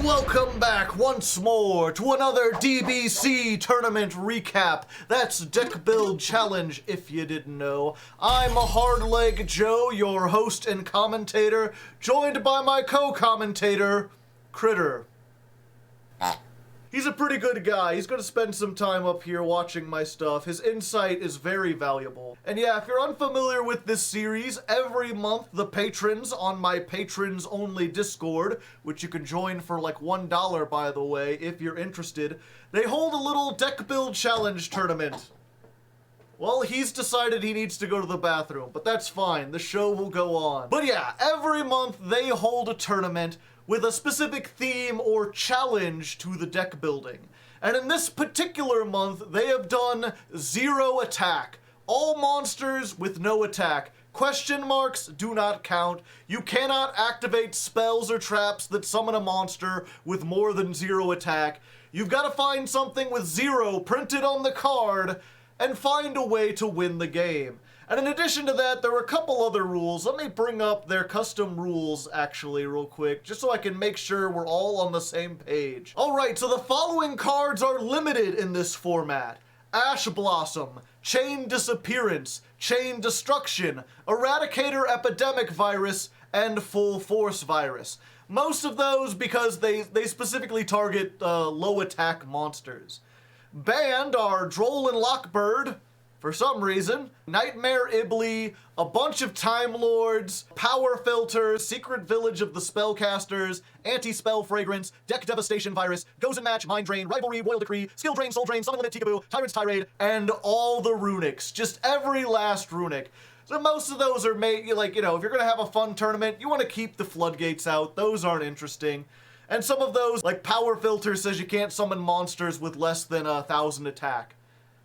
And welcome back once more to another DBC tournament recap. That's Deck Build Challenge, if you didn't know. I'm Hardleg Joe, your host and commentator, joined by my co-commentator, Critter. He's a pretty good guy. He's gonna spend some time up here watching my stuff. His insight is very valuable. And yeah, if you're unfamiliar with this series, every month the patrons on my patrons only Discord, which you can join for like $1 by the way, if you're interested, they hold a little deck build challenge tournament. Well, he's decided he needs to go to the bathroom, but that's fine. The show will go on. But yeah, every month they hold a tournament with a specific theme or challenge to the deck building. And in this particular month, they have done zero attack. All monsters with no attack. Question marks do not count. You cannot activate spells or traps that summon a monster with more than zero attack. You've got to find something with zero printed on the card and find a way to win the game. And in addition to that, there are a couple other rules. Let me bring up their custom rules, actually, real quick, just so I can make sure we're all on the same page. Alright, so the following cards are limited in this format. Ash Blossom, Chain Disappearance, Chain Destruction, Eradicator Epidemic Virus, and Full Force Virus. Most of those because they specifically target low attack monsters. Banned are Droll and Lockbird, for some reason, Nightmare Ibly, a bunch of Time Lords, Power Filter, Secret Village of the Spellcasters, Anti-Spell Fragrance, Deck Devastation Virus, Goes and Match, Mind Drain, Rivalry, Royal Decree, Skill Drain, Soul Drain, Summon Limit, Tikaboo, Tyrant's Tirade, and all the runics. Just every last runic. So most of those are made, like, you know, if you're gonna have a fun tournament, you want to keep the floodgates out. Those aren't interesting. And some of those, like Power Filter says you can't summon monsters with less than 1,000 attack.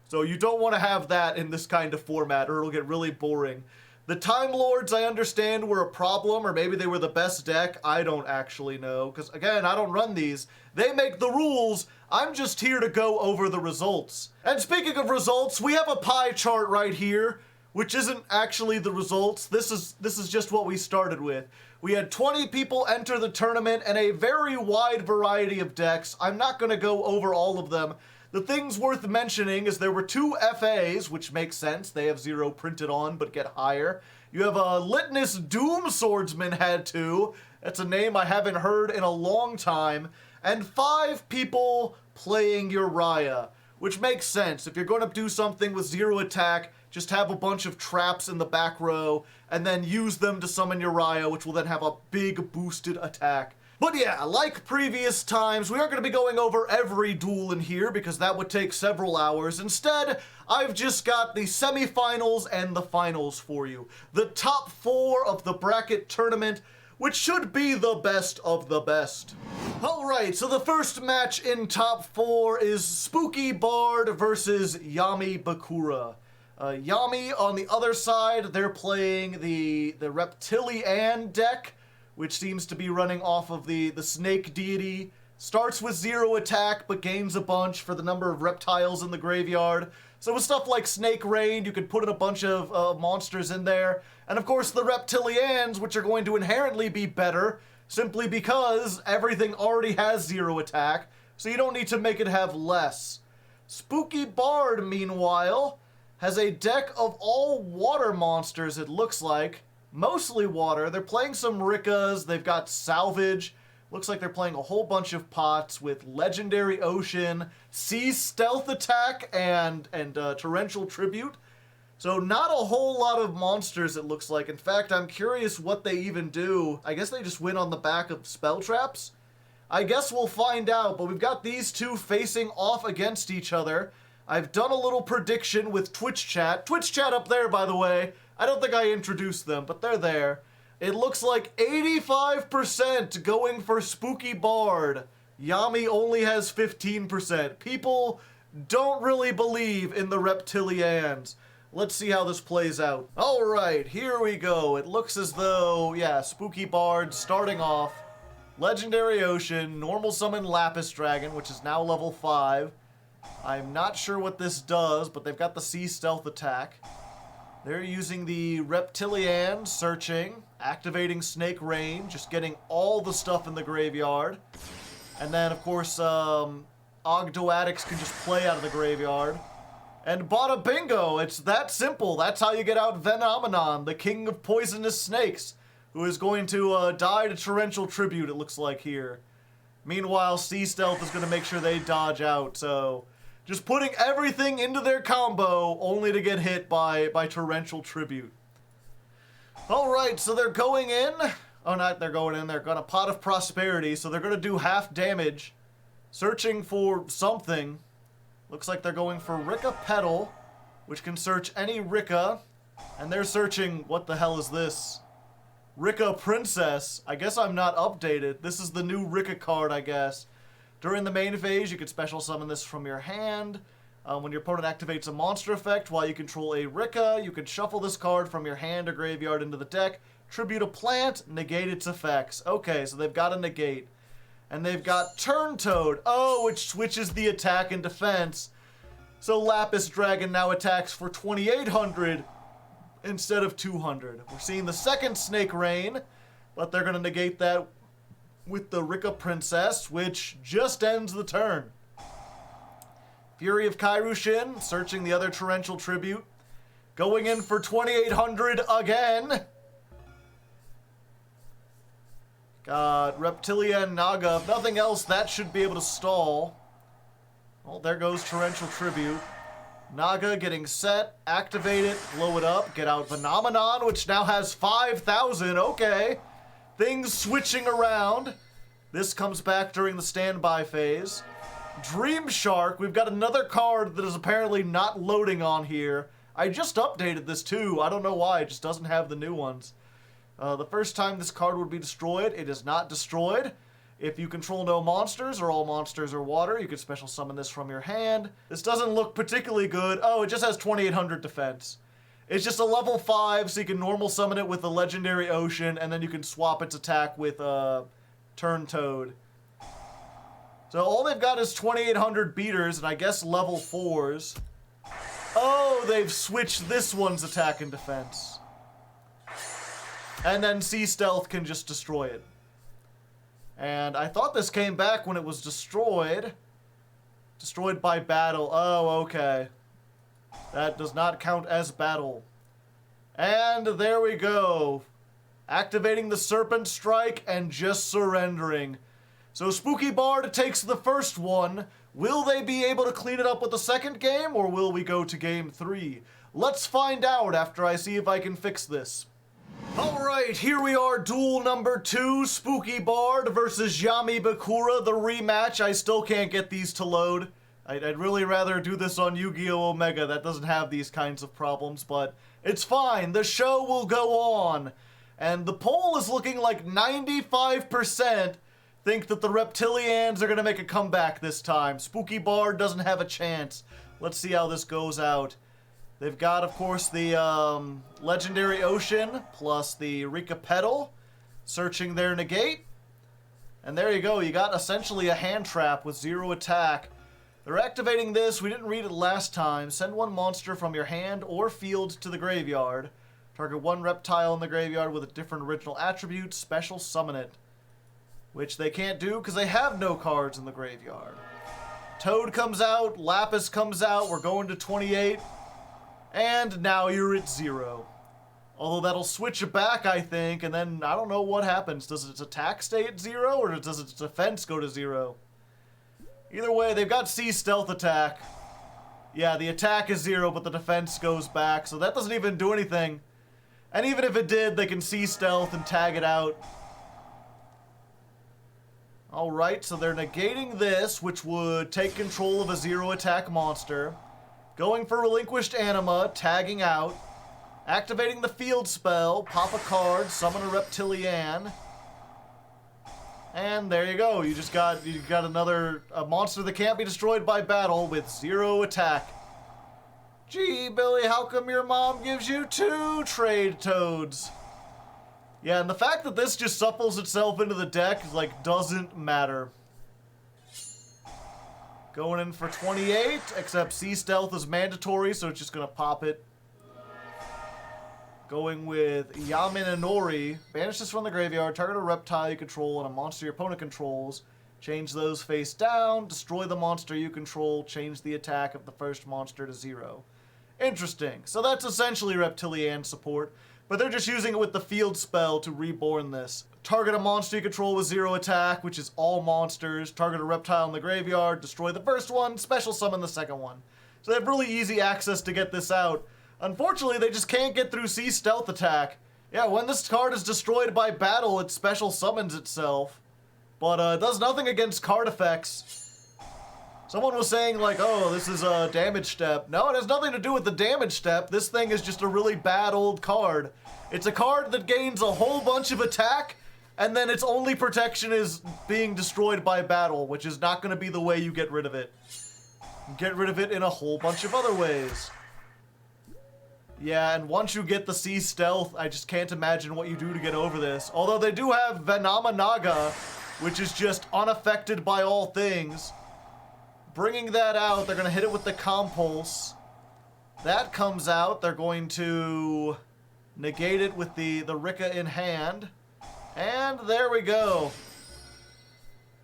So you don't want to have that in this kind of format or it'll get really boring. The Time Lords, I understand, were a problem, or maybe they were the best deck. I don't actually know, because again, I don't run these. They make the rules. I'm just here to go over the results. And speaking of results, we have a pie chart right here, which isn't actually the results. This is just what we started with. We had 20 people enter the tournament and a very wide variety of decks. I'm not going to go over all of them. The things worth mentioning is there were 2 FAs, which makes sense. They have 0 printed on, but get higher. You have a Litness Doom Swordsman had 2. That's a name I haven't heard in a long time. And 5 people playing Uriah, which makes sense. If you're going to do something with 0 attack, just have a bunch of traps in the back row, and then use them to summon Uriah, which will then have a big boosted attack. But yeah, like previous times, we aren't going to be going over every duel in here because that would take several hours. Instead, I've just got the semifinals and the finals for you. The top 4 of the bracket tournament, which should be the best of the best. Alright, so the first match in top 4 is Spooky Bard versus Yami Bakura. Yami on the other side, they're playing the Reptilian deck, which seems to be running off of the snake deity. Starts with 0 attack, but gains a bunch for the number of reptiles in the graveyard. So with stuff like Snake Rain, you could put in a bunch of monsters in there. And of course the Reptilians, which are going to inherently be better, simply because everything already has 0 attack, so you don't need to make it have less. Spooky Bard, meanwhile, has a deck of all water monsters, it looks like. Mostly water. They're playing some Rickas. They've got Salvage. Looks like they're playing a whole bunch of pots with Legendary Ocean, Sea Stealth Attack, and Torrential Tribute. So not a whole lot of monsters, it looks like. In fact, I'm curious what they even do. I guess they just win on the back of spell traps? I guess we'll find out, but we've got these two facing off against each other. I've done a little prediction with Twitch chat. Twitch chat up there, by the way. I don't think I introduced them, but they're there. It looks like 85% going for Spooky Bard. Yami only has 15%. People don't really believe in the Reptilians. Let's see how this plays out. Alright, here we go. It looks as though, yeah, Spooky Bard starting off. Legendary Ocean, normal summon Lapis Dragon, which is now level 5. I'm not sure what this does, but they've got the Sea Stealth Attack. They're using the Reptilian, searching, activating Snake Rain, just getting all the stuff in the graveyard. And then, of course, Ogdoadics can just play out of the graveyard. And bada bingo, it's that simple. That's how you get out Venomenon, the king of poisonous snakes, who is going to die to Torrential Tribute, it looks like here. Meanwhile, Sea Stealth is going to make sure they dodge out, so just putting everything into their combo only to get hit by Torrential Tribute. Alright, so they're going in. Oh, not they're going in. They're going to Pot of Prosperity, so they're going to do half damage. Searching for something. Looks like they're going for Rika Petal, which can search any Rika. And they're searching, what the hell is this? Rika Princess. I guess I'm not updated. This is the new Rika card, I guess. During the main phase, you can special summon this from your hand. When your opponent activates a monster effect while you control a Rika, you can shuffle this card from your hand or graveyard into the deck, tribute a plant, negate its effects. Okay, so they've got a negate. And they've got Turn Toad. Oh, which switches the attack and defense. So Lapis Dragon now attacks for 2,800 instead of 200. We're seeing the second Snake Rain, but they're going to negate that with the Rika Princess, which just ends the turn. Fury of Kairushin, searching the other Torrential Tribute. Going in for 2,800 again. Got Reptilia and Naga. If nothing else, that should be able to stall. Well, there goes Torrential Tribute. Naga getting set, activate it, blow it up, get out Phenomenon, which now has 5,000. Okay. Things switching around. This comes back during the standby phase. Dream Shark, we've got another card that is apparently not loading on here. I just updated this too. I don't know why, it just doesn't have the new ones. The first time this card would be destroyed, it is not destroyed. If you control no monsters, or all monsters are water, you can special summon this from your hand. This doesn't look particularly good. Oh, it just has 2,800 defense. It's just a level 5, so you can normal summon it with the Legendary Ocean, and then you can swap its attack with Turn Toad. So all they've got is 2,800 beaters, and I guess level 4s. Oh, they've switched this one's attack and defense. And then Sea Stealth can just destroy it. And I thought this came back when it was destroyed. Destroyed by battle. Oh, okay. That does not count as battle. And there we go. Activating the Serpent Strike and just surrendering. So Spooky Bard takes the first one. Will they be able to clean it up with the second game, or will we go to game 3? Let's find out after I see if I can fix this. Alright, here we are, duel number 2, Spooky Bard versus Yami Bakura, the rematch. I still can't get these to load. I'd really rather do this on Yu-Gi-Oh! Omega, that doesn't have these kinds of problems, but it's fine, the show will go on. And the poll is looking like 95% think that the Reptilians are going to make a comeback this time. Spooky Bard doesn't have a chance. Let's see how this goes out. They've got, of course, the Legendary Ocean plus the Rika Petal, searching their negate. And there you go, you got essentially a hand trap with 0 attack. They're activating this, we didn't read it last time. Send one monster from your hand or field to the graveyard. Target one reptile in the graveyard with a different original attribute, special summon it. Which they can't do because they have no cards in the graveyard. Toad comes out, Lapis comes out, we're going to 28. And now you're at 0. Although that'll switch it back, I think, and then I don't know what happens. Does its attack stay at 0, or does its defense go to 0? Either way, they've got Sea Stealth attack. Yeah, the attack is 0, but the defense goes back, so that doesn't even do anything. And even if it did, they can Sea Stealth and tag it out. Alright, so they're negating this, which would take control of a 0 attack monster. Going for Relinquished Anima, tagging out. Activating the field spell, pop a card, summon a Reptilian. And there you go, you got another monster that can't be destroyed by battle with 0 attack. Gee, Billy, how come your mom gives you 2 trade toads? Yeah, and the fact that this just supples itself into the deck, like, doesn't matter. Going in for 28, except Sea Stealth is mandatory, so it's just gonna pop it. Going with Yaminanori. Banish this from the graveyard, target a reptile you control and a monster your opponent controls. Change those face down, destroy the monster you control, change the attack of the first monster to 0. Interesting. So that's essentially Reptilian support, but they're just using it with the field spell to reborn this. Target a monster you control with 0 attack, which is all monsters. Target a reptile in the graveyard, destroy the first one, special summon the second one. So they have really easy access to get this out. Unfortunately, they just can't get through C Stealth Attack. Yeah, when this card is destroyed by battle, it special summons itself. But it does nothing against card effects. Someone was saying, like, oh, this is a damage step. No, it has nothing to do with the damage step. This thing is just a really bad old card. It's a card that gains a whole bunch of attack, and then its only protection is being destroyed by battle, which is not going to be the way you get rid of it. You get rid of it in a whole bunch of other ways. Yeah, and once you get the C Stealth, I just can't imagine what you do to get over this. Although they do have Venamanaga, which is just unaffected by all things. Bringing that out, they're going to hit it with the Compulse. That comes out, they're going to negate it with the Rika in hand. And there we go.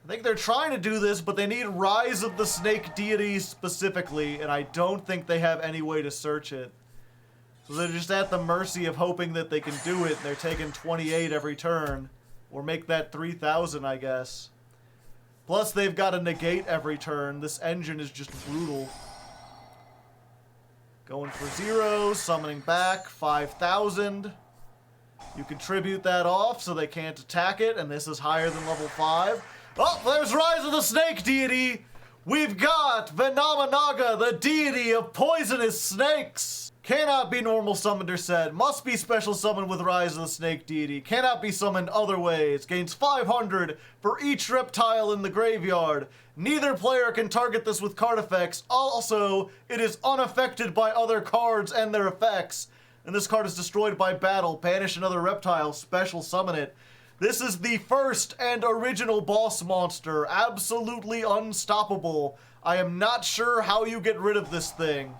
I think they're trying to do this, but they need Rise of the Snake Deity specifically, and I don't think they have any way to search it. So they're just at the mercy of hoping that they can do it. They're taking 28 every turn. Or make that 3,000, I guess. Plus, they've got to negate every turn. This engine is just brutal. Going for 0, summoning back, 5,000. You contribute that off so they can't attack it, and this is higher than level 5. Oh, there's Rise of the Snake Deity! We've got Venamanaga, the deity of poisonous snakes! Cannot be normal summoned or said. Must be special summoned with Rise of the Snake Deity. Cannot be summoned other ways. Gains 500 for each reptile in the graveyard. Neither player can target this with card effects. Also, it is unaffected by other cards and their effects. And this card is destroyed by battle. Banish another reptile. Special summon it. This is the first and original boss monster. Absolutely unstoppable. I am not sure how you get rid of this thing.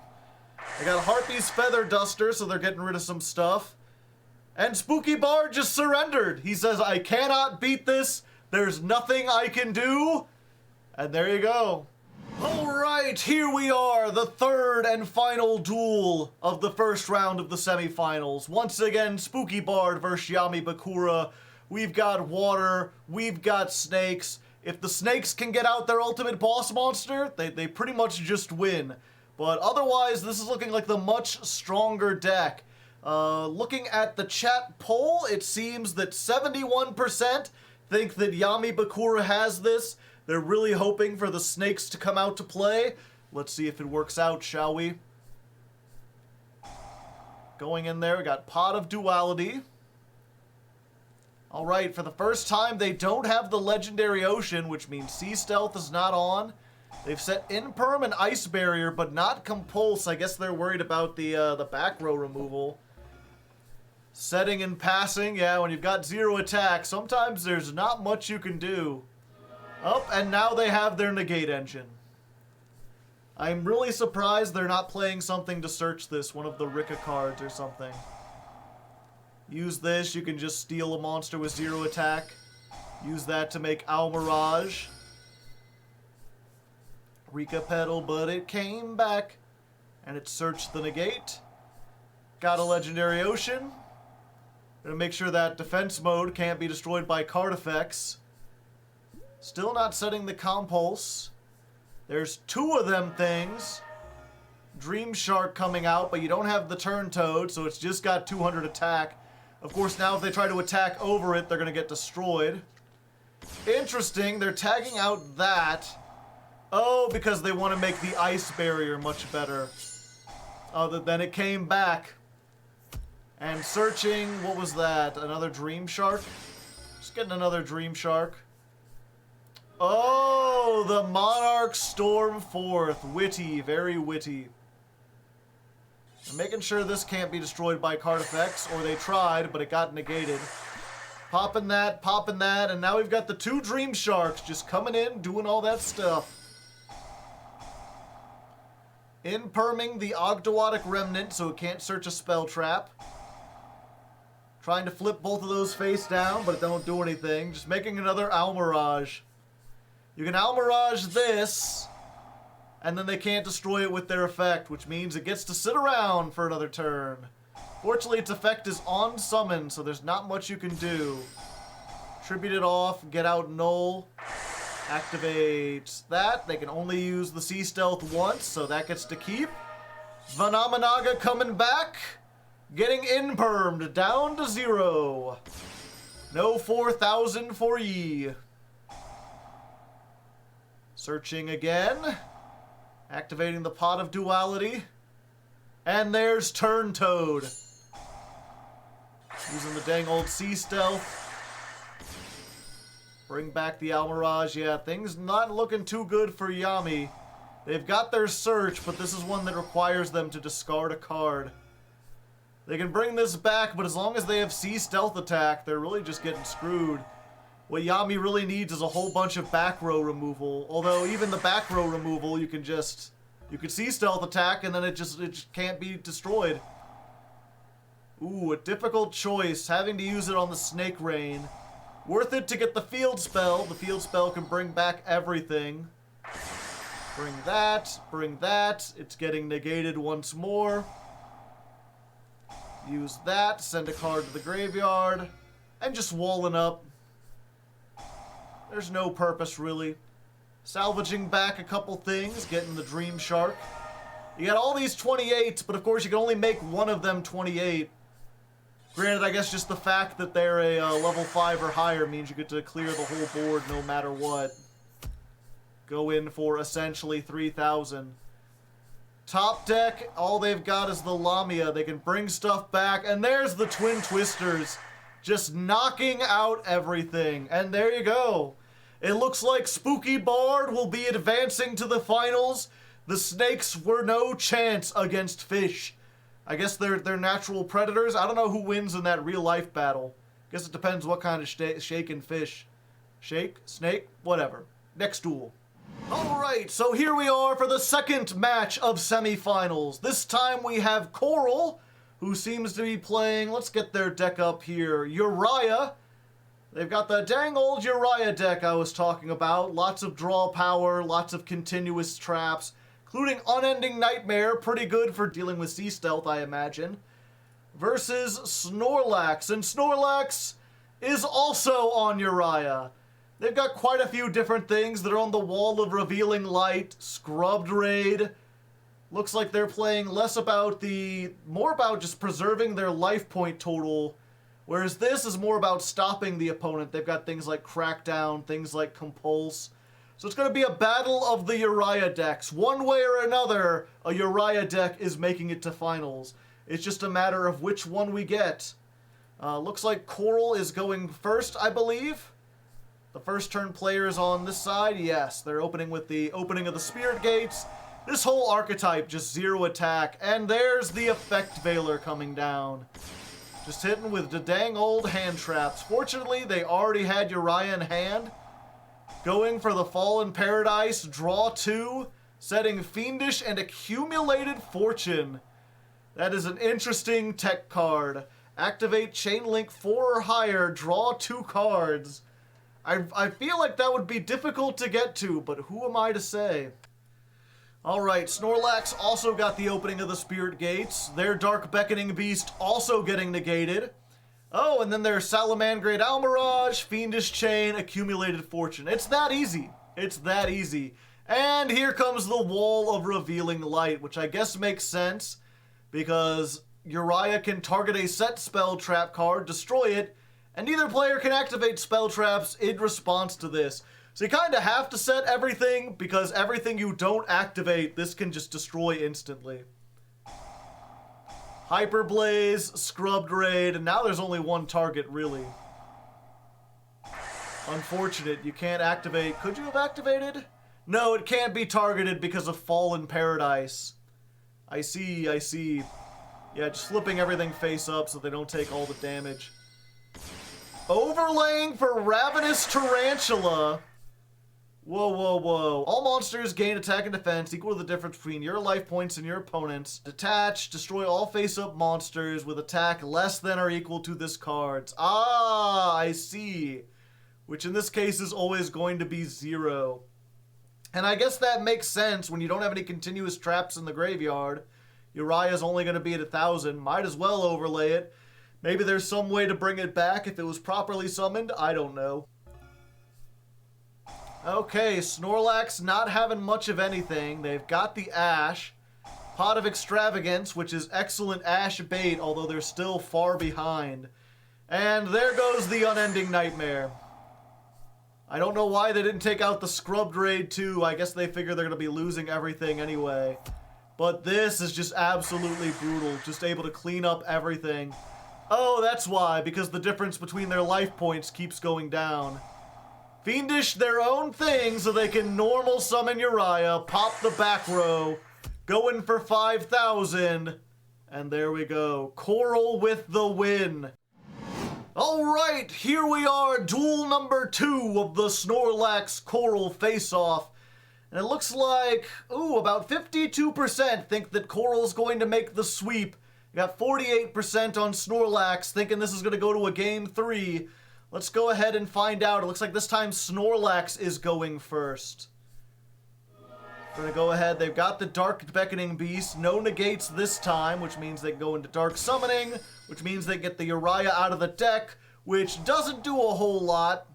They got Harpy's Feather Duster, so they're getting rid of some stuff. And Spooky Bard just surrendered. He says, I cannot beat this. There's nothing I can do. And there you go. Alright, here we are. The third and final duel of the first round of the semifinals. Once again, Spooky Bard versus Yami Bakura. We've got water. We've got snakes. If the snakes can get out their ultimate boss monster, they pretty much just win. But otherwise, this is looking like the much stronger deck. Looking at the chat poll, it seems that 71% think that Yami Bakura has this. They're really hoping for the snakes to come out to play. Let's see if it works out, shall we? Going in there, we got Pot of Duality. Alright, for the first time, they don't have the Legendary Ocean, which means Sea Stealth is not on. They've set Imperm and Ice Barrier, but not Compulse. I guess they're worried about the back row removal. Setting and passing, yeah, when you've got 0 attack, sometimes there's not much you can do. Oh, and now they have their Negate Engine. I'm really surprised they're not playing something to search this, one of the Rika cards or something. Use this, you can just steal a monster with 0 attack. Use that to make Owl Mirage. Rika Petal, but it came back. And it searched the negate. Got a Legendary Ocean. Gonna make sure that defense mode can't be destroyed by card effects. Still not setting the Compulse. There's 2 of them things. Dream Shark coming out, but you don't have the Turn Toad, so it's just got 200 attack. Of course, now if they try to attack over it, they're gonna get destroyed. Interesting, they're tagging out that. Oh, because they want to make the Ice Barrier much better. Then it came back. And searching, what was that? Another Dream Shark? Just getting another Dream Shark. Oh, the Monarch Stormforth. Witty, very witty. I'm making sure this can't be destroyed by card effects, or they tried, but it got negated. Popping that, and now we've got the 2 Dream Sharks just coming in, doing all that stuff. Imperming the Ogdoadic Remnant so it can't search a spell trap. Trying to flip both of those face down, but it don't do anything. Just making another Owl Mirage. You can Almirage this, and then they can't destroy it with their effect, which means it gets to sit around for another turn. Fortunately, its effect is on summon, so there's not much you can do. Tribute it off, get out null, activate that. They can only use the Sea Stealth once, so that gets to keep. Vanamanaga coming back, getting impermed, down to 0. No 4,000 for ye. Searching again. Activating the Pot of Duality. And there's Turn Toad. Using the dang old Sea Stealth. Bring back the Almirage. Yeah, things not looking too good for Yami. They've got their search, but this is one that requires them to discard a card. They can bring this back, but as long as they have Sea Stealth attack, they're really just getting screwed. What Yami really needs is a whole bunch of back row removal. Although even the back row removal, you can Sea Stealth attack and then it just can't be destroyed. Ooh, a difficult choice, having to use it on the Snake Rain. Worth it to get the field spell. The field spell can bring back everything. Bring that, bring that. It's getting negated once more. Use that, send a card to the graveyard, and just walling up. There's no purpose, really. Salvaging back a couple things, getting the Dream Shark. You got all these 28s, but of course you can only make one of them 28. Granted, I guess just the fact that they're a level 5 or higher means you get to clear the whole board no matter what. Go in for essentially 3,000. Top deck, all they've got is the Lamia. They can bring stuff back, and there's the Twin Twisters. Just knocking out everything. And there you go. It looks like Spooky Bard will be advancing to the finals. The Snakes were no chance against Fish. I guess they're natural predators. I don't know who wins in that real-life battle. Guess it depends what kind of shaken fish. Shake? Snake? Whatever. Next duel. Alright, so here we are for the second match of semifinals. This time we have Coral, who seems to be playing, let's get their deck up here, Uriah. They've got the dang old Uriah deck I was talking about. Lots of draw power, lots of continuous traps, including Unending Nightmare, pretty good for dealing with Sea Stealth, I imagine. Versus Snorlax, and Snorlax is also on Uriah. They've got quite a few different things that are on the Wall of Revealing Light, Scrubbed Raid. Looks like they're playing more about just preserving their life point total, whereas this is more about stopping the opponent. They've got things like Crackdown, things like Compulse. So it's going to be a battle of the Uriah decks. One way or another, a Uriah deck is making it to finals. It's just a matter of which one we get. Looks like Coral is going first, I believe. The first turn player is on this side. Yes, they're opening with the opening of the Spirit Gates. This whole archetype, just 0 attack. And there's the Effect Veiler coming down. Just hitting with the dang old hand traps. Fortunately, they already had Uriah in hand. Going for the Fallen Paradise, draw 2, setting Fiendish and Accumulated Fortune. That is an interesting tech card. Activate Chain Link 4 or higher, draw 2 cards. I feel like that would be difficult to get to, but who am I to say? Alright, Snorlax also got the opening of the Spirit Gates. Their Dark Beckoning Beast also getting negated. Oh, and then there's Salamandrate Almirage, Fiendish Chain, Accumulated Fortune. It's that easy. It's that easy. And here comes the Wall of Revealing Light, which I guess makes sense, because Uriah can target a set spell trap card, destroy it, and neither player can activate spell traps in response to this. So you kind of have to set everything, because everything you don't activate, this can just destroy instantly. Hyper Blaze, Scrubbed Raid, and now there's only one target, really. Unfortunate, you can't activate. Could you have activated? No, it can't be targeted because of Fallen Paradise. I see, I see. Yeah, just flipping everything face up so they don't take all the damage. Overlaying for Ravenous Tarantula. Whoa, whoa, whoa. All monsters gain attack and defense equal to the difference between your life points and your opponent's. Detach, destroy all face-up monsters with attack less than or equal to this card's. Ah, I see. Which in this case is always going to be 0. And I guess that makes sense when you don't have any continuous traps in the graveyard. Uriah's only going to be at 1,000. Might as well overlay it. Maybe there's some way to bring it back if it was properly summoned. I don't know. Okay, Snorlax not having much of anything. They've got the Ash. Pot of Extravagance, which is excellent Ash bait, although they're still far behind. And there goes the Unending Nightmare. I don't know why they didn't take out the Scrubbed Raid too. I guess they figure they're going to be losing everything anyway. But this is just absolutely brutal. Just able to clean up everything. Oh, that's why. Because the difference between their life points keeps going down. Fiendish their own thing so they can normal summon Uriah, pop the back row, go in for 5,000, and there we go. Coral with the win. Alright, here we are, duel number 2 of the Snorlax Coral face-off. And it looks like, about 52% think that Coral's going to make the sweep. You got 48% on Snorlax thinking this is going to go to a game 3. Let's go ahead and find out. It looks like this time Snorlax is going first. We're gonna go ahead. They've got the Dark Beckoning Beast. No negates this time, which means they go into Dark Summoning, which means they get the Uriah out of the deck, which doesn't do a whole lot.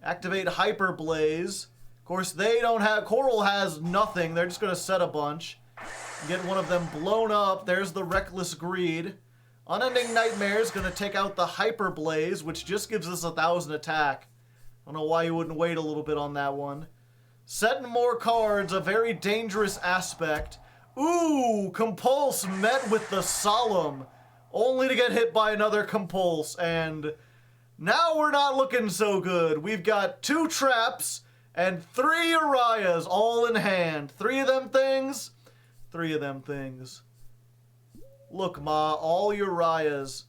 Activate Hyper Blaze. Of course, they don't have... Coral has nothing. They're just gonna set a bunch. Get one of them blown up. There's the Reckless Greed. Unending Nightmare is going to take out the Hyper Blaze, which just gives us 1,000 attack. I don't know why you wouldn't wait a little bit on that one. Setting more cards, a very dangerous aspect. Ooh, Compulse met with the Solemn, only to get hit by another Compulse, and now we're not looking so good. We've got 2 traps and 3 Uriahs all in hand. 3 of them things, 3 of them things. Look, Ma, all Uriahs.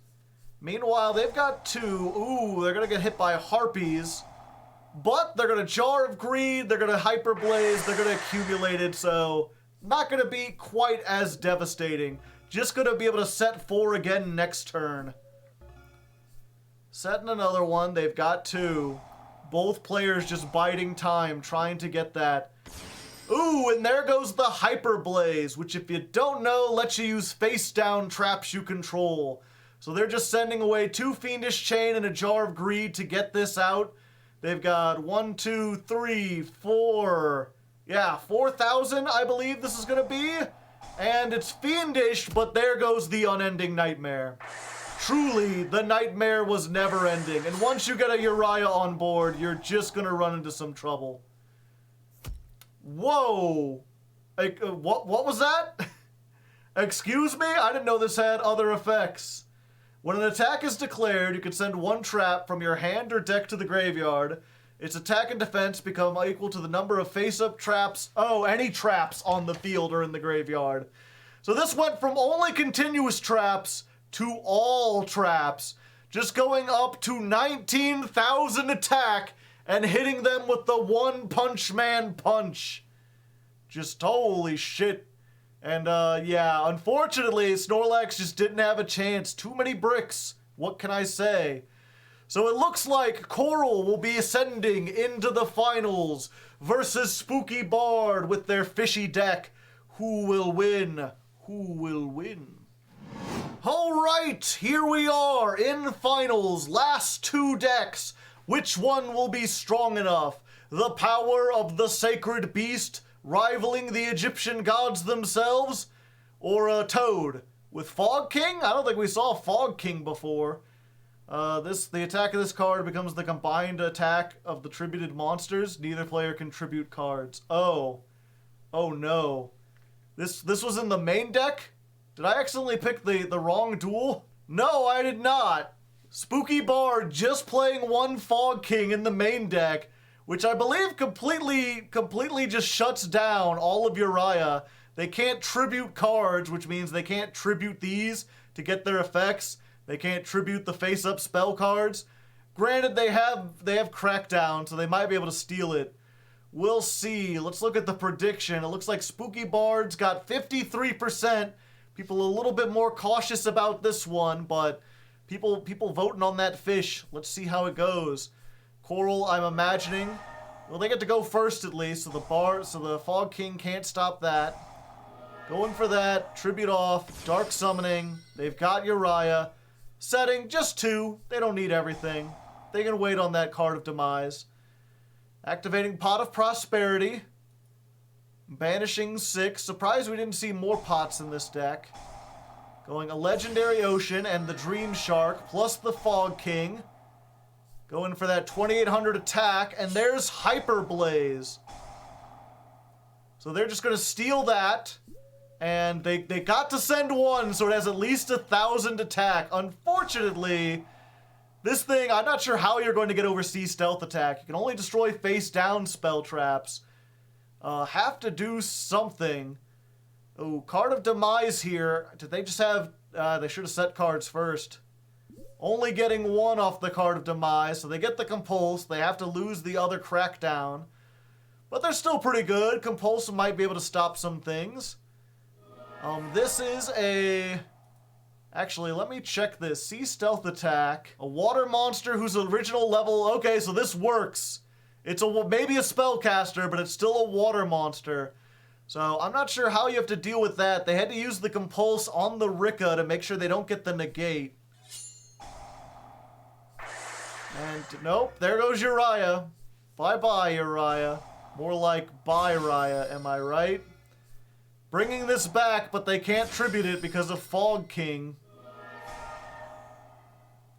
Meanwhile, they've got 2. Ooh, they're going to get hit by Harpies. But they're going to Jar of Greed, they're going to Hyper Blaze, they're going to accumulate it, so not going to be quite as devastating. Just going to be able to set 4 again next turn. Setting another one, they've got 2. Both players just biding time, trying to get that. Ooh, and there goes the Hyper Blaze, which if you don't know, lets you use face-down traps you control. So they're just sending away 2 Fiendish Chain and a Jar of Greed to get this out. They've got 1, 2, 3, 4... Yeah, 4,000, I believe this is going to be. And it's Fiendish, but there goes the Unending Nightmare. Truly, the nightmare was never ending. And once you get a Uriah on board, you're just going to run into some trouble. Whoa! What was that? Excuse me? I didn't know this had other effects. When an attack is declared, you can send 1 trap from your hand or deck to the graveyard. Its attack and defense become equal to the number of face-up traps. Oh, any traps on the field or in the graveyard. So this went from only continuous traps to all traps. Just going up to 19,000 attack and hitting them with the One Punch Man punch. Just holy shit. And yeah, unfortunately, Snorlax just didn't have a chance. Too many bricks. What can I say? So it looks like Coral will be ascending into the finals versus Spooky Bard with their fishy deck. Who will win? Who will win? Alright, here we are in finals. Last 2 decks. Which one will be strong enough? The power of the Sacred Beast rivaling the Egyptian gods themselves? Or a Toad with Fog King? I don't think we saw Fog King before. The attack of this card becomes the combined attack of the tributed monsters. Neither player can tribute cards. Oh no. This was in the main deck? Did I accidentally pick the wrong duel? No, I did not. Spooky Bard just playing 1 Fog King in the main deck, which I believe completely just shuts down all of Uriah. They can't tribute cards, which means they can't tribute these to get their effects. They can't tribute the face-up spell cards. Granted, they have Crackdown, so they might be able to steal it. We'll see. Let's look at the prediction. It looks like Spooky Bard's got 53%. People a little bit more cautious about this one, but people voting on that fish. Let's see how it goes. Coral, I'm imagining, Well, they get to go first at least, so the Fog King can't stop that. Going for that. Tribute off. Dark Summoning. They've got Uriah. Setting just 2. They don't need everything. They can wait on that Card of Demise. Activating Pot of Prosperity. Banishing 6. Surprised we didn't see more pots in this deck. Going a Legendary Ocean and the Dream Shark plus the Fog King. Going for that 2800 attack, and there's Hyper Blaze. So they're just going to steal that, and they got to send 1, so it has at least 1000 attack. Unfortunately, this thing, I'm not sure how you're going to get over Sea Stealth Attack. You can only destroy face-down spell traps. Have to do something. Oh, Card of Demise here. Did they just have... they should have set cards first. Only getting 1 off the Card of Demise, so they get the Compulse. They have to lose the other Crackdown. But they're still pretty good. Compulse might be able to stop some things. This is a... Actually, let me check this. Sea Stealth Attack. A water monster whose original level... Okay, so this works. It's maybe a spellcaster, but it's still a water monster. So I'm not sure how you have to deal with that. They had to use the Compulse on the Rika to make sure they don't get the negate. And nope, there goes Uriah. Bye-bye, Uriah. More like bye, Uriah, am I right? Bringing this back, but they can't tribute it because of Fog King.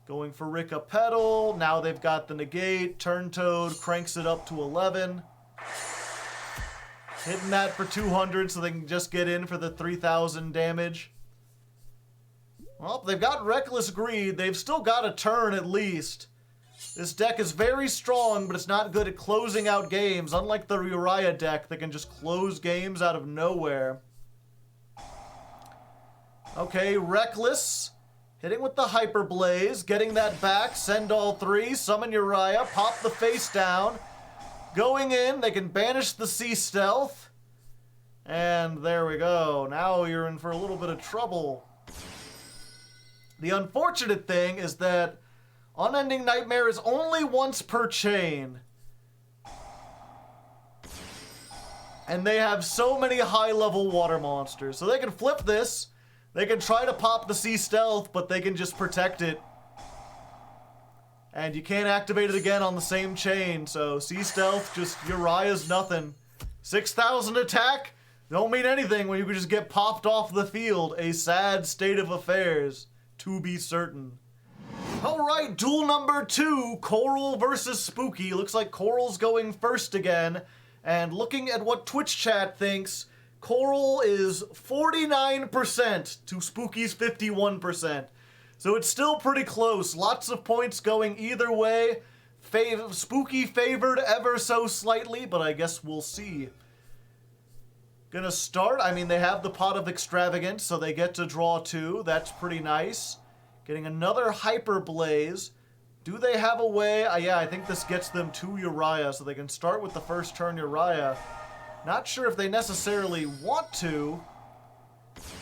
Going for Rika Petal. Now they've got the negate. Turn Toad cranks it up to 11. Hitting that for 200 so they can just get in for the 3000 damage. Well, they've got Reckless Greed. They've still got a turn at least. This deck is very strong, but it's not good at closing out games, unlike the Uriah deck that can just close games out of nowhere. Okay, Reckless. Hitting with the Hyper Blaze. Getting that back. Send all 3. Summon Uriah. Pop the face down. Going in, they can banish the Sea Stealth. And there we go. Now you're in for a little bit of trouble. The unfortunate thing is that Unending Nightmare is only once per chain. And they have so many high-level water monsters. So they can flip this. They can try to pop the Sea Stealth, but they can just protect it. And you can't activate it again on the same chain, so Sea Stealth, just Uriah's nothing. 6,000 attack? Don't mean anything when you can just get popped off the field. A sad state of affairs, to be certain. Alright, duel number 2, Coral versus Spooky. Looks like Coral's going first again. And looking at what Twitch chat thinks, Coral is 49% to Spooky's 51%. So it's still pretty close. Lots of points going either way. Spooky favored ever so slightly, but I guess we'll see. Gonna start. I mean, they have the Pot of Extravagance, so they get to draw 2. That's pretty nice. Getting another Hyper Blaze. Do they have a way? Yeah, I think this gets them to Uriah, so they can start with the first turn Uriah. Not sure if they necessarily want to.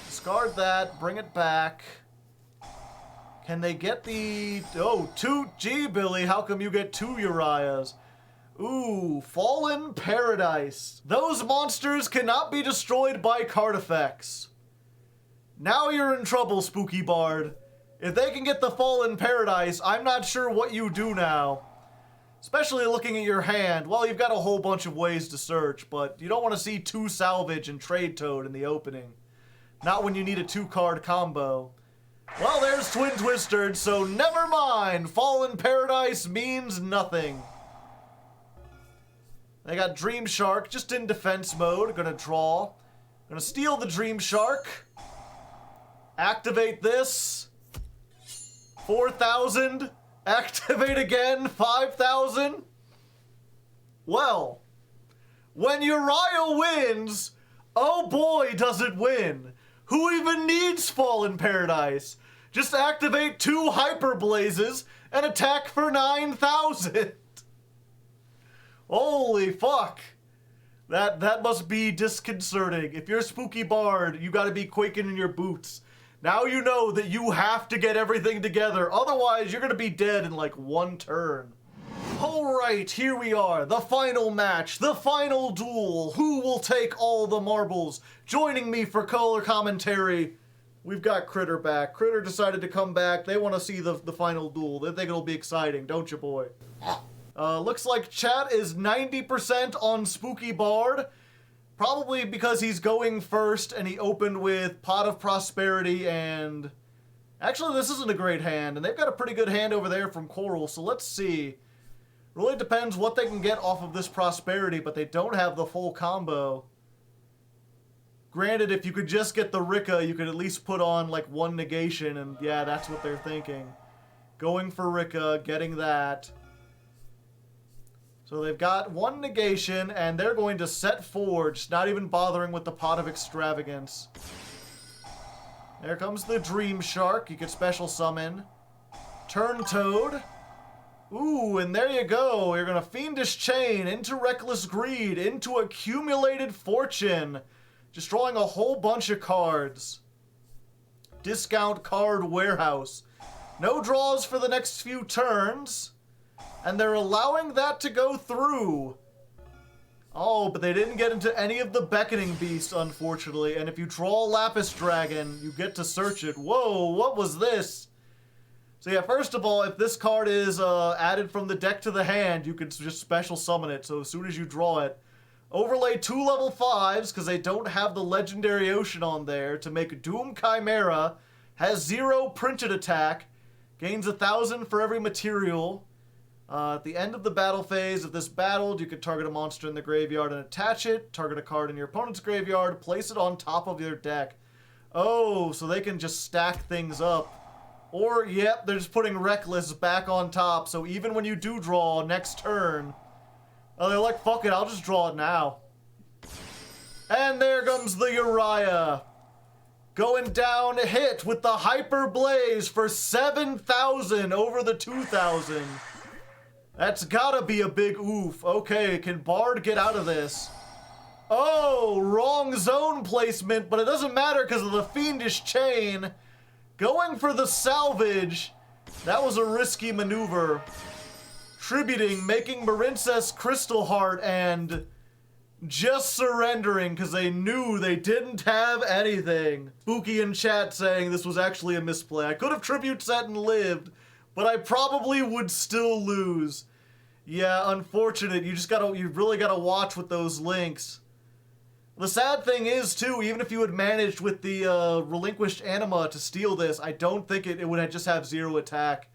Discard that, bring it back. Can they get the... Oh, 2... Gee, Billy, how come you get 2 Uriahs? Ooh, Fallen Paradise. Those monsters cannot be destroyed by card effects. Now you're in trouble, Spooky Bard. If they can get the Fallen Paradise, I'm not sure what you do now. Especially looking at your hand. Well, you've got a whole bunch of ways to search, but you don't want to see 2 Salvage and Trade Toad in the opening. Not when you need a 2-card combo. Well, there's Twin Twistered, so never mind. Fallen Paradise means nothing. They got Dream Shark just in defense mode. Gonna draw. Gonna steal the Dream Shark. Activate this. 4,000. Activate again. 5,000. Well, when Uriah wins, oh boy, does it win. Who even needs Fallen Paradise? Just activate 2 Hyper Blazes and attack for 9,000. Holy fuck. That must be disconcerting. If you're Spooky Bard, you gotta be quaking in your boots. Now you know that you have to get everything together. Otherwise, you're gonna be dead in like 1 turn. Alright, here we are, the final match, the final duel. Who will take all the marbles? Joining me for color commentary, we've got Critter back. Critter decided to come back. They want to see the final duel. They think it'll be exciting, don't you, boy? Looks like chat is 90% on Spooky Bard. Probably because he's going first and he opened with Pot of Prosperity and... Actually, this isn't a great hand, and they've got a pretty good hand over there from Coral, so let's see. Really depends what they can get off of this Prosperity, but they don't have the full combo. Granted, if you could just get the Rika, you could at least put on, like, one negation, and yeah, that's what they're thinking. Going for Rika, getting that. So they've got one negation, and they're going to set Forge, not even bothering with the Pot of Extravagance. There comes the Dream Shark. You could special summon. Turn Toad. Ooh, and there you go. You're going to Fiendish Chain into Reckless Greed, into Accumulated Fortune. Just drawing a whole bunch of cards. Discount Card Warehouse. No draws for the next few turns. And they're allowing that to go through. Oh, but they didn't get into any of the Beckoning Beasts, unfortunately. And if you draw Lapis Dragon, you get to search it. Whoa, what was this? So yeah, first of all, if this card is added from the deck to the hand, you can just special summon it. So as soon as you draw it, overlay 2 level 5s, because they don't have the Legendary Ocean on there, to make Doom Chimera, has 0 printed attack, gains 1,000 for every material. At the end of the battle phase, if this battled, you could target a monster in the graveyard and attach it, target a card in your opponent's graveyard, place it on top of your deck. Oh, so they can just stack things up. Or, yep, they're just putting Reckless back on top, so even when you do draw next turn, they're like, fuck it, I'll just draw it now. And there comes the Uriah. Going down a hit with the Hyper Blaze for 7,000 over the 2,000. That's gotta be a big oof. Okay, can Bard get out of this? Oh, wrong zone placement, but it doesn't matter because of the Fiendish Chain. Going for the salvage. That was a risky maneuver. Tributing, making Marincess Crystal Heart, and just surrendering because they knew they didn't have anything. Spooky in chat saying this was actually a misplay. I could have tribute set and lived, but I probably would still lose. Yeah, unfortunate. You really gotta watch with those links. The sad thing is, too, even if you had managed with the relinquished anima to steal this, I don't think it would just have 0 attack.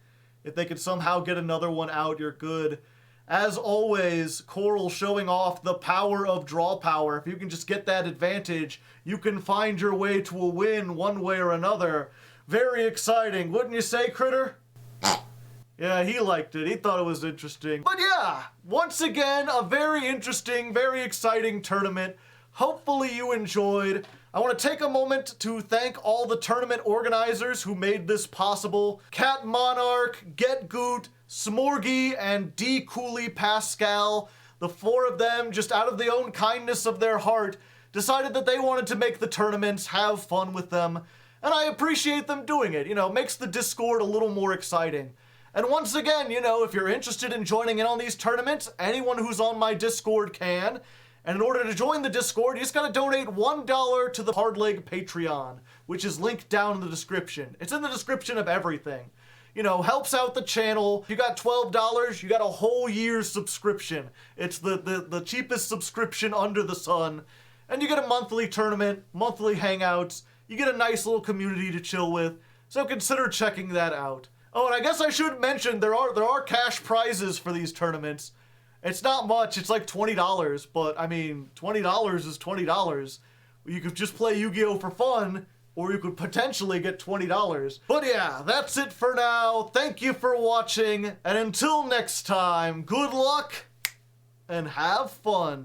If they could somehow get another one out, you're good. As always, Coral showing off the power of draw power. If you can just get that advantage, you can find your way to a win one way or another. Very exciting, wouldn't you say, Critter? Yeah, he liked it. He thought it was interesting. But yeah, once again, a very interesting, very exciting tournament. Hopefully you enjoyed. I want to take a moment to thank all the tournament organizers who made this possible. Cat Monarch, Get Goot, Smorgy, and D. Cooley Pascal. The 4 of them, just out of the own kindness of their heart, decided that they wanted to make the tournaments, have fun with them. And I appreciate them doing it. You know, makes the Discord a little more exciting. And once again, you know, if you're interested in joining in on these tournaments, anyone who's on my Discord can. And in order to join the Discord, you just gotta donate $1 to the Hardleg Patreon, which is linked down in the description. It's in the description of everything. You know, helps out the channel. You got $12, you got a whole year's subscription. It's the cheapest subscription under the sun. And you get a monthly tournament, monthly hangouts. You get a nice little community to chill with. So consider checking that out. Oh, and I guess I should mention there are cash prizes for these tournaments. It's not much, it's like $20, but I mean, $20 is $20. You could just play Yu-Gi-Oh! For fun, or you could potentially get $20. But yeah, that's it for now. Thank you for watching, and until next time, good luck and have fun.